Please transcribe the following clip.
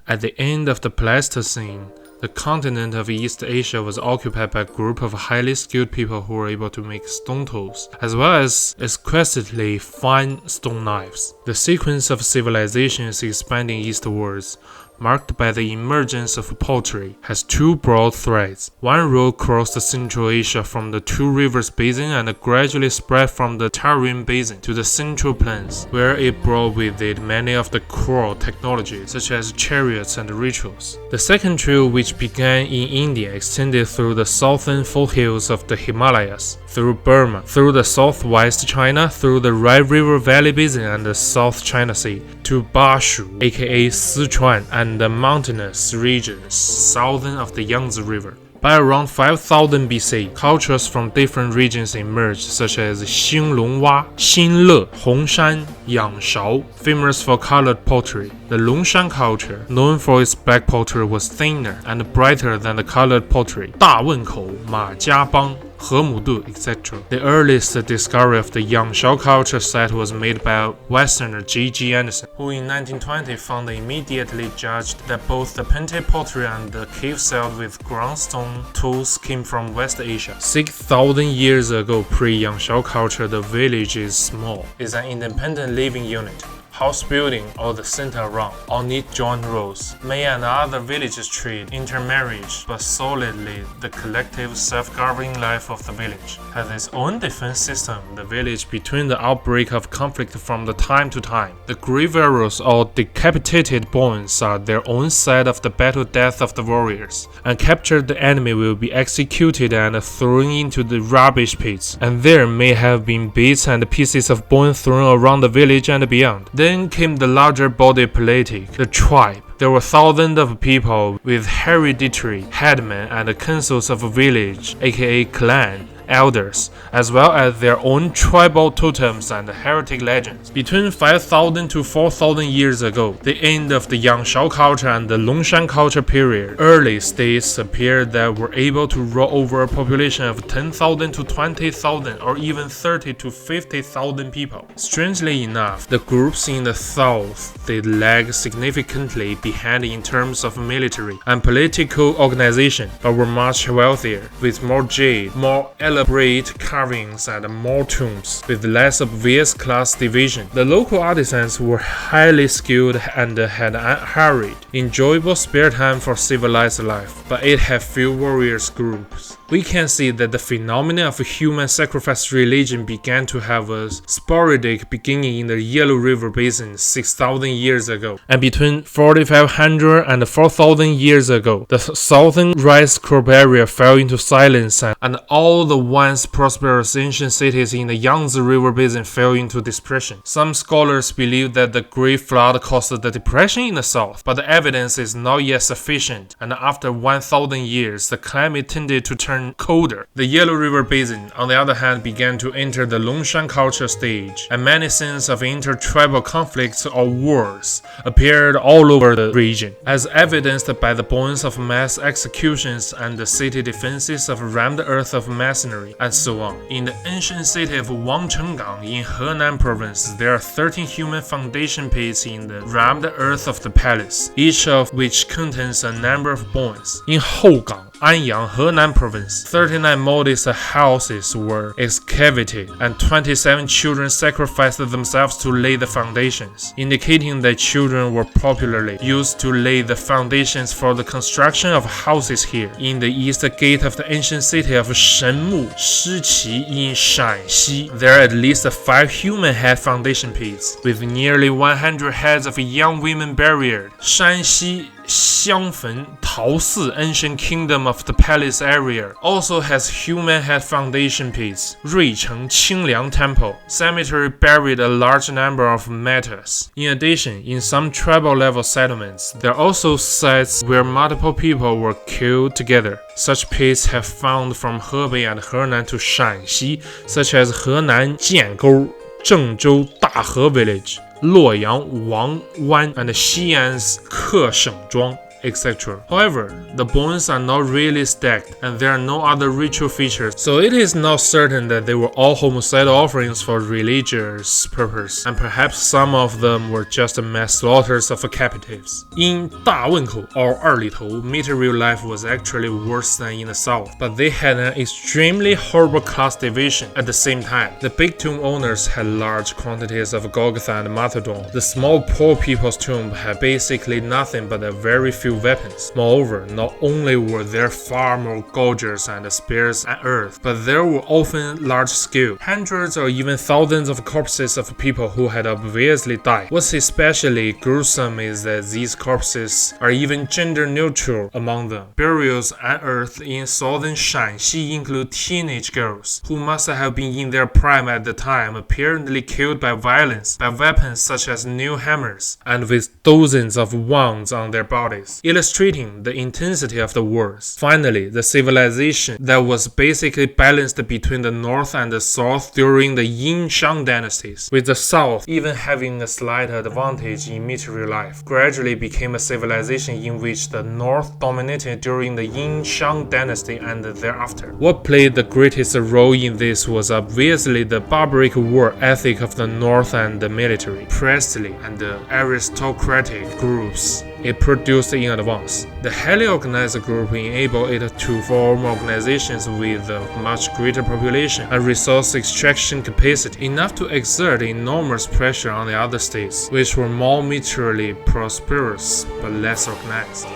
At the end of the Pleistocene, the continent of East Asia was occupied by a group of highly skilled people who were able to make stone tools, as well as exquisitely fine stone knives. The sequence of civilizations expanding eastwards, marked by the emergence of pottery, has two broad threads. One road crossed Central Asia from the Two Rivers Basin and gradually spread from the Tarim Basin to the Central Plains, where it brought with it many of the core technologies, such as chariots and rituals. The second trail, which began in India, extended through the southern foothills of the Himalayas, through Burma, through the southwest China, through the Red River Valley Basin and the South China Sea, to Bashu, aka Sichuan, and the mountainous regions southern of the Yangtze River. By around 5000 BC, cultures from different regions emerged, such as Xinglongwa, Xinle, Hongshan, Yangshao, famous for colored pottery. The Longshan culture, known for its black pottery, was thinner and brighter than the colored pottery. 大汶口, Ma Jiabang, Hemudu, etc. The earliest discovery of the Yangshao culture site was made by Westerner G.G. Anderson, who in 1920 found and immediately judged that both the painted pottery and the cave sealed with ground stone tools came from West Asia. 6,000 years ago, pre-Yangshao culture, the village is small, is an independent living unit. House building or the center around, or neat joint rows. May and other villages treat intermarriage, but solidly the collective self-governing life of the village has its own defense system. The village between the outbreak of conflict from the time to time. The grave arrows or decapitated bones are their own side of the battle death of the warriors, and captured the enemy will be executed and thrown into the rubbish pits, and there may have been bits and pieces of bone thrown around the village and beyond. Then came the larger body politic, the tribe. There were thousands of people with hereditary headmen and councils of a village, aka clan, elders, as well as their own tribal totems and heretic legends. Between 5,000 to 4,000 years ago, the end of the Yangshao culture and the Longshan culture period, early states appeared that were able to rule over a population of 10,000 to 20,000 or even 30 to 50,000 people. Strangely enough, the groups in the south did lag significantly behind in terms of military and political organization, but were much wealthier, with more jade, more elaborate carvings and more tombs, with less obvious class division. The local artisans were highly skilled and had unhurried, enjoyable spare time for civilized life, but it had few warriors groups. We can see that the phenomenon of human sacrifice religion began to have a sporadic beginning in the Yellow River Basin 6,000 years ago, and between 4,500 and 4,000 years ago, the southern rice crop area fell into silence, and all the once prosperous ancient cities in the Yangtze River Basin fell into depression. Some scholars believe that the Great Flood caused the depression in the south, but the evidence is not yet sufficient, and after 1,000 years, the climate tended to turn colder. The Yellow River Basin, on the other hand, began to enter the Longshan culture stage, and many scenes of intertribal conflicts or wars appeared all over the region, as evidenced by the bones of mass executions and the city defenses of rammed earth of masonry, and so on. In the ancient city of Wangchenggang in Henan province, there are 13 human foundation pits in the rammed earth of the palace, each of which contains a number of bones. In Hougang, Anyang, Henan province, 39 modest houses were excavated, and 27 children sacrificed themselves to lay the foundations, indicating that children were popularly used to lay the foundations for the construction of houses here. In the east gate of the ancient city of Shenmu, Shiqi in Shanxi, there are at least 5 human head foundation pits, with nearly 100 heads of young women buried. Shanxi Xiangfen Taosi, ancient kingdom of the palace area, also has human head foundation pits. Ruicheng Qingliang Temple cemetery buried a large number of martyrs. In addition, in some tribal level settlements, there are also sites where multiple people were killed together. Such pits have found from Hebei and Henan to Shanxi, such as Henan Jiangou, Zhengzhou Dahe Village, Luoyang Wang Wan, and Xi'an's Ke Sheng Zhuang. etc. However, the bones are not really stacked, and there are no other ritual features, so it is not certain that they were all homicide offerings for religious purpose, and perhaps some of them were just mass slaughters of captives. In 大汶口 or 二里头, material life was actually worse than in the south, but they had an extremely horrible class division. At the same time, the big tomb owners had large quantities of Golgotha and Mastodon. The small poor people's tomb had basically nothing but a very few weapons. Moreover, not only were there far more gaugers and spears and earth, but there were often large scale, hundreds or even thousands of corpses of people who had obviously died. What's especially gruesome is that these corpses are even gender neutral among them. Burials unearthed in southern Shanxi include teenage girls who must have been in their prime at the time, apparently killed by violence, by weapons such as nail hammers, and with dozens of wounds on their bodies, illustrating the intensity of the wars. Finally, the civilization that was basically balanced between the north and the south during the Yin-Shang dynasties, with the south even having a slight advantage in material life, gradually became a civilization in which the north dominated during the Yin-Shang dynasty and thereafter. What played the greatest role in this was obviously the barbaric war ethic of the north and the military, priestly, and the aristocratic groups it produced in advance. The highly organized group enabled it to form organizations with a much greater population and resource extraction capacity, enough to exert enormous pressure on the other states, which were more militarily prosperous but less organized.